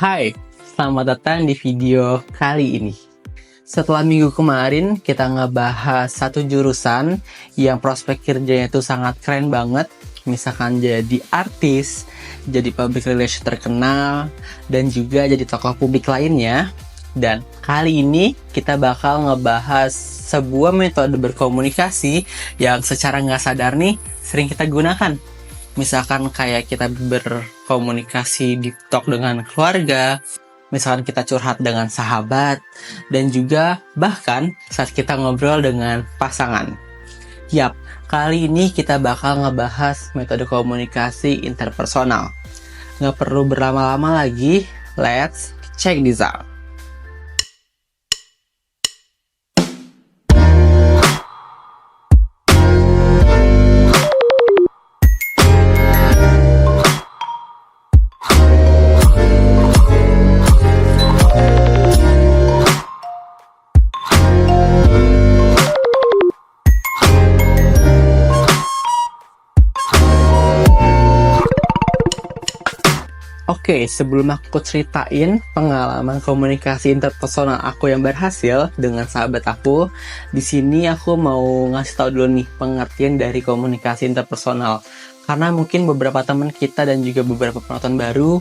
Hai, selamat datang di video kali ini. Setelah minggu kemarin kita ngebahas satu jurusan yang prospek kerjanya itu sangat keren banget. Misalkan jadi artis, jadi public relation terkenal, dan juga jadi tokoh publik lainnya. Dan kali ini kita bakal ngebahas sebuah metode berkomunikasi yang secara nggak sadar nih sering kita gunakan. Misalkan kayak kita berkomunikasi di talk dengan keluarga, misalkan kita curhat dengan sahabat, dan juga bahkan saat kita ngobrol dengan pasangan. Yap, kali ini kita bakal ngebahas metode komunikasi interpersonal. Nggak perlu berlama-lama lagi, let's check this out. Oke, sebelum aku ceritain pengalaman komunikasi interpersonal aku yang berhasil dengan sahabat aku, di sini aku mau ngasih tahu dulu nih pengertian dari komunikasi interpersonal. Karena mungkin beberapa teman kita dan juga beberapa penonton baru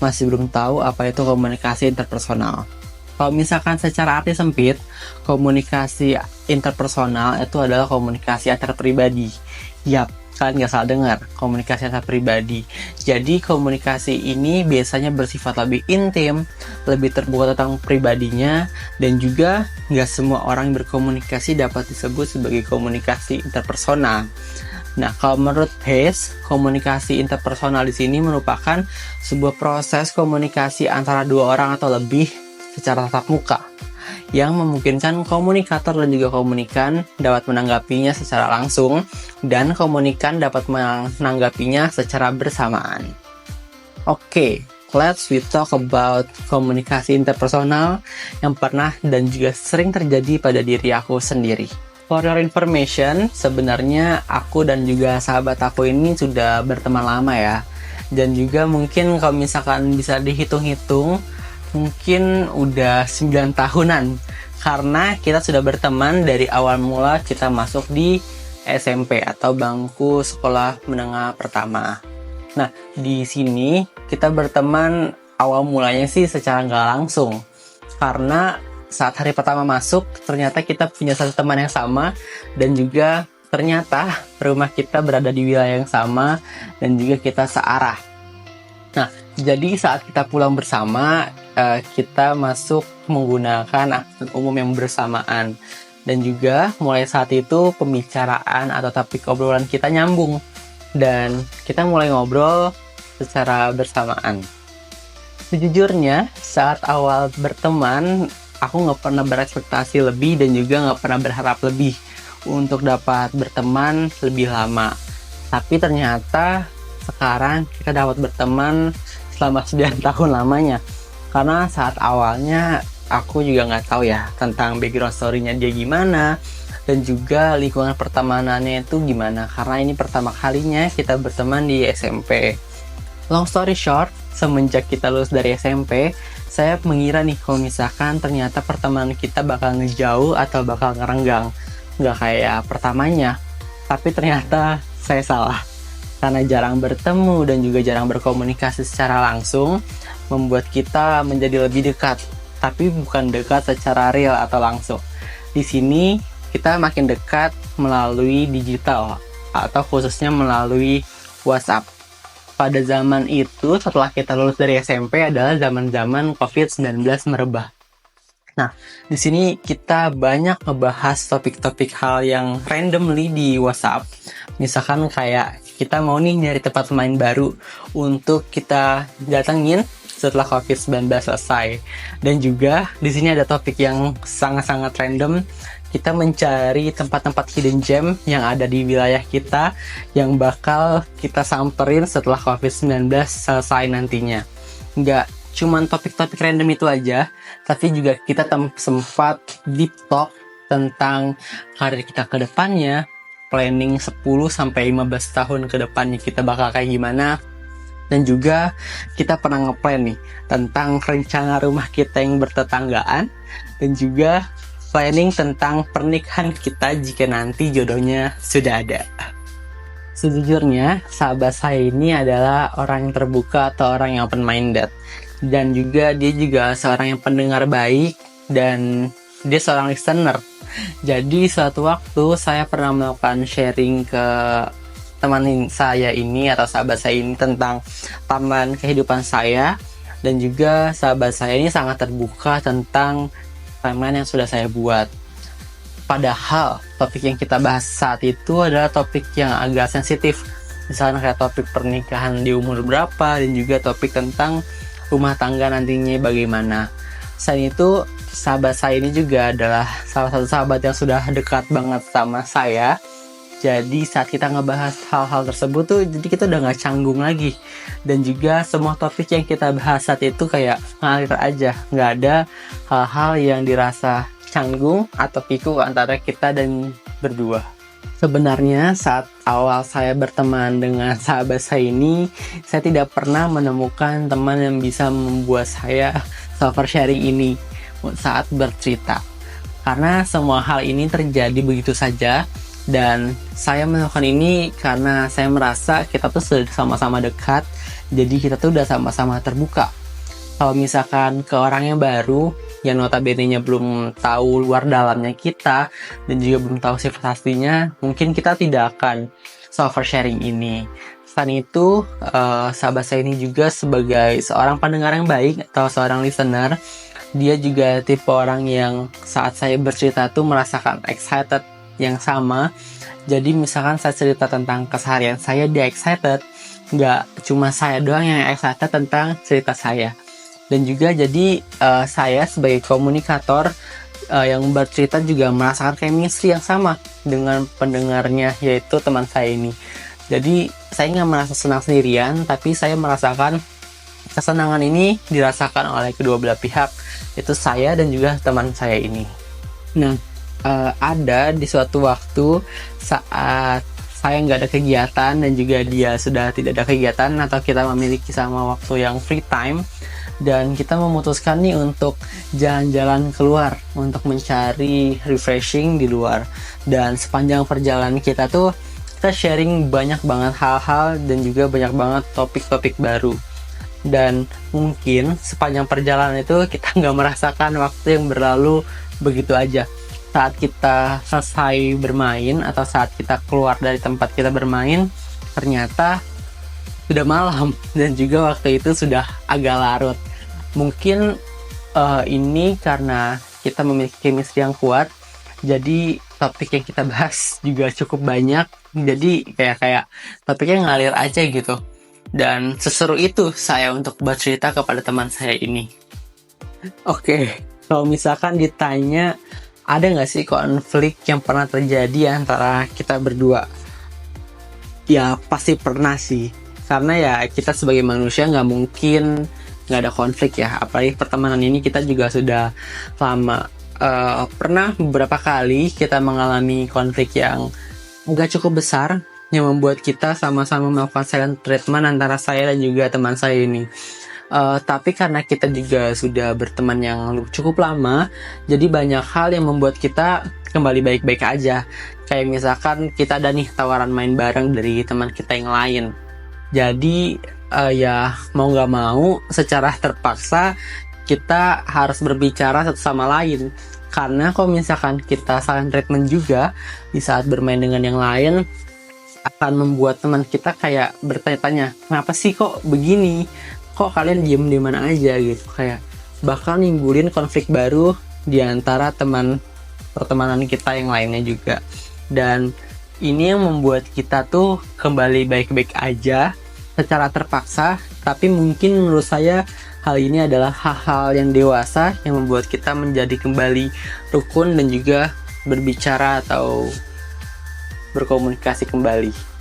masih belum tahu apa itu komunikasi interpersonal. Kalau misalkan secara arti sempit, komunikasi interpersonal itu adalah komunikasi antar pribadi. Yap, kalian nggak salah dengar, komunikasi antar pribadi. Jadi komunikasi ini biasanya bersifat lebih intim, lebih terbuka tentang pribadinya, dan juga nggak semua orang yang berkomunikasi dapat disebut sebagai komunikasi interpersonal. Nah, kalau menurut Hayes, komunikasi interpersonal di sini merupakan sebuah proses komunikasi antara dua orang atau lebih secara tatap muka, yang memungkinkan komunikator dan juga komunikan dapat menanggapinya secara langsung dan komunikan dapat menanggapinya secara bersamaan. Oke, let's we talk about komunikasi interpersonal yang pernah dan juga sering terjadi pada diri aku sendiri. For your information, sebenarnya aku dan juga sahabat aku ini sudah berteman lama ya. Dan juga mungkin kalau misalkan bisa dihitung-hitung, mungkin udah 9 tahunan. Karena kita sudah berteman dari awal mula kita masuk di SMP atau bangku sekolah menengah pertama. Nah, di sini kita berteman awal mulanya sih secara nggak langsung. Karena saat hari pertama masuk, ternyata kita punya satu teman yang sama, dan juga ternyata rumah kita berada di wilayah yang sama, dan juga kita searah. Nah, jadi saat kita pulang bersama, kita masuk menggunakan angkutan umum yang bersamaan. Dan juga mulai saat itu pembicaraan atau topik obrolan kita nyambung. Dan kita mulai ngobrol secara bersamaan. Sejujurnya, saat awal berteman, aku nggak pernah berekspektasi lebih dan juga nggak pernah berharap lebih untuk dapat berteman lebih lama. Tapi ternyata sekarang kita dapat berteman selama 9 tahun lamanya. Karena saat awalnya aku juga nggak tahu ya tentang background story-nya dia gimana, dan juga lingkungan pertemanannya itu gimana. Karena ini pertama kalinya kita berteman di SMP. Long story short, semenjak kita lulus dari SMP, saya mengira nih kalau misalkan ternyata pertemanan kita bakal ngejauh atau bakal ngerenggang. Nggak kayak pertamanya. Tapi ternyata saya salah. Karena jarang bertemu dan juga jarang berkomunikasi secara langsung, membuat kita menjadi lebih dekat. Tapi bukan dekat secara real atau langsung. Di sini kita makin dekat melalui digital, atau khususnya melalui WhatsApp. Pada zaman itu, setelah kita lulus dari SMP adalah zaman-zaman COVID-19 merebak. Nah, di sini kita banyak ngebahas topik-topik hal yang randomly di WhatsApp. Misalkan kayak kita mau nih nyari tempat main baru untuk kita datengin setelah COVID-19 selesai. Dan juga di sini ada topik yang sangat-sangat random. Kita mencari tempat-tempat hidden gem yang ada di wilayah kita yang bakal kita samperin setelah COVID-19 selesai nantinya. Nggak cuman topik-topik random itu aja, tapi juga kita sempat deep talk tentang karir kita ke depannya, planning 10-15 tahun ke depannya kita bakal kayak gimana, Dan juga kita pernah ngeplan nih tentang rencana rumah kita yang bertetanggaan, dan juga planning tentang pernikahan kita jika nanti jodohnya sudah ada. Sejujurnya, sahabat saya ini adalah orang yang terbuka atau orang yang open-minded. Dan juga dia juga seorang yang pendengar baik, dan dia seorang listener. Jadi suatu waktu saya pernah melakukan sharing ke teman saya ini atau sahabat saya ini tentang timeline kehidupan saya, dan juga sahabat saya ini sangat terbuka tentang timeline yang sudah saya buat. Padahal topik yang kita bahas saat itu adalah topik yang agak sensitif, misalnya kayak topik pernikahan di umur berapa, dan juga topik tentang rumah tangga nantinya bagaimana. Selain itu, sahabat saya ini juga adalah salah satu sahabat yang sudah dekat banget sama saya. Jadi saat kita ngebahas hal-hal tersebut tuh, jadi kita udah gak canggung lagi. Dan juga semua topik yang kita bahas saat itu kayak ngalir aja, gak ada hal-hal yang dirasa canggung atau kiku antara kita dan berdua. Sebenarnya saat awal saya berteman dengan sahabat saya ini, saya tidak pernah menemukan teman yang bisa membuat saya sharing ini saat bercerita. Karena semua hal ini terjadi begitu saja, dan saya melakukan ini karena saya merasa kita tuh sudah sama-sama dekat, jadi kita tuh udah sama-sama terbuka. Kalau misalkan ke orang yang baru, yang notabene-nya belum tahu luar dalamnya kita, dan juga belum tahu sifat aslinya, mungkin kita tidak akan sharing ini. Selain itu, sahabat saya ini juga sebagai seorang pendengar yang baik atau seorang listener, dia juga tipe orang yang saat saya bercerita tuh merasakan excited yang sama. Jadi misalkan saya cerita tentang keseharian saya, dia excited. Nggak cuma saya doang yang excited tentang cerita saya. Dan juga jadi saya sebagai komunikator yang bercerita juga merasakan chemistry yang sama dengan pendengarnya, yaitu teman saya ini. Jadi saya nggak merasa senang sendirian, tapi saya merasakan kesenangan ini dirasakan oleh kedua belah pihak, yaitu saya dan juga teman saya ini. Nah, ada di suatu waktu saat saya nggak ada kegiatan dan juga dia sudah tidak ada kegiatan, atau kita memiliki sama waktu yang free time, dan kita memutuskan nih untuk jalan-jalan keluar untuk mencari refreshing di luar. Dan sepanjang perjalanan kita tuh kita sharing banyak banget hal-hal dan juga banyak banget topik-topik baru. Dan mungkin sepanjang perjalanan itu kita nggak merasakan waktu yang berlalu begitu aja. Saat kita selesai bermain atau saat kita keluar dari tempat kita bermain, ternyata sudah malam dan juga waktu itu sudah agak larut. Mungkin ini karena kita memiliki chemistry yang kuat, jadi topik yang kita bahas juga cukup banyak. Jadi kayak topiknya ngalir aja gitu. Dan seseru itu saya untuk bercerita kepada teman saya ini. Oke, kalau misalkan ditanya ada nggak sih konflik yang pernah terjadi antara kita berdua? Ya pasti pernah sih. Karena ya kita sebagai manusia nggak mungkin nggak ada konflik ya. Apalagi pertemanan ini kita juga sudah lama. Pernah beberapa kali kita mengalami konflik yang nggak cukup besar, yang membuat kita sama-sama melakukan silent treatment antara saya dan juga teman saya ini. Tapi karena kita juga sudah berteman yang cukup lama, jadi banyak hal yang membuat kita kembali baik-baik aja. Kayak misalkan kita ada nih tawaran main bareng dari teman kita yang lain. Jadi ya mau gak mau secara terpaksa kita harus berbicara satu sama lain. Karena kalau misalkan kita silent treatment juga di saat bermain dengan yang lain, akan membuat teman kita kayak bertanya-tanya, kenapa sih kok begini? Kok kalian diem-dieman aja gitu? Kayak bakal nimbulin konflik baru di antara teman pertemanan kita yang lainnya juga. Dan ini yang membuat kita tuh kembali baik-baik aja secara terpaksa. Tapi mungkin menurut saya hal ini adalah hal-hal yang dewasa yang membuat kita menjadi kembali rukun dan juga berbicara atau berkomunikasi kembali.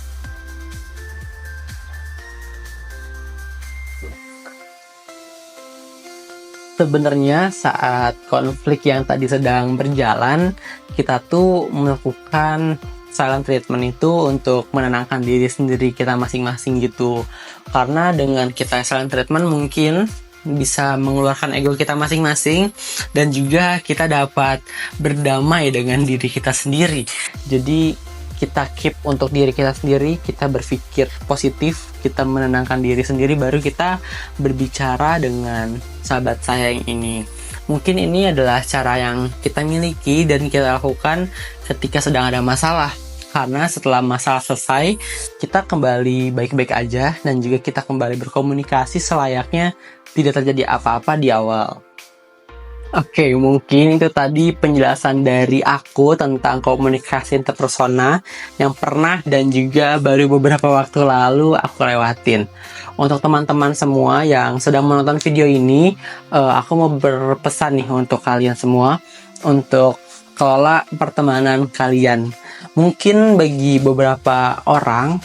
Sebenarnya saat konflik yang tadi sedang berjalan, kita tuh melakukan silent treatment itu untuk menenangkan diri sendiri kita masing-masing gitu. Karena dengan kita silent treatment mungkin bisa mengeluarkan ego kita masing-masing dan juga kita dapat berdamai dengan diri kita sendiri. Jadi kita keep untuk diri kita sendiri, kita berpikir positif, kita menenangkan diri sendiri, baru kita berbicara dengan sahabat sayang ini. Mungkin ini adalah cara yang kita miliki dan kita lakukan ketika sedang ada masalah. Karena setelah masalah selesai, kita kembali baik-baik aja dan juga kita kembali berkomunikasi selayaknya tidak terjadi apa-apa di awal. Oke, mungkin itu tadi penjelasan dari aku tentang komunikasi interpersona yang pernah dan juga baru beberapa waktu lalu aku lewatin. Untuk teman-teman semua yang sedang menonton video ini, aku mau berpesan nih untuk kalian semua untuk kelola pertemanan kalian. Mungkin bagi beberapa orang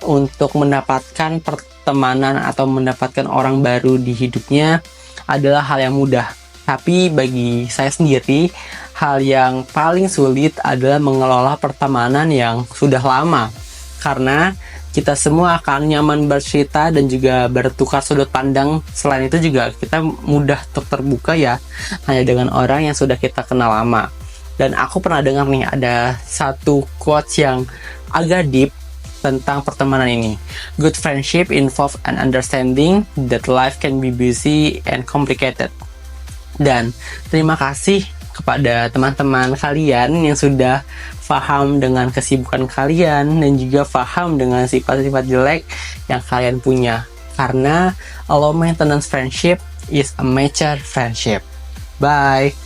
untuk mendapatkan pertemanan atau mendapatkan orang baru di hidupnya adalah hal yang mudah. Tapi bagi saya sendiri, hal yang paling sulit adalah mengelola pertemanan yang sudah lama. Karena kita semua akan nyaman bercerita dan juga bertukar sudut pandang. Selain itu juga kita mudah untuk terbuka ya, hanya dengan orang yang sudah kita kenal lama. Dan aku pernah dengar nih, ada satu quotes yang agak deep tentang pertemanan ini. Good friendship involve an understanding that life can be busy and complicated. Dan terima kasih kepada teman-teman kalian yang sudah paham dengan kesibukan kalian dan juga paham dengan sifat-sifat jelek yang kalian punya. Karena low maintenance friendship is a mature friendship. Bye!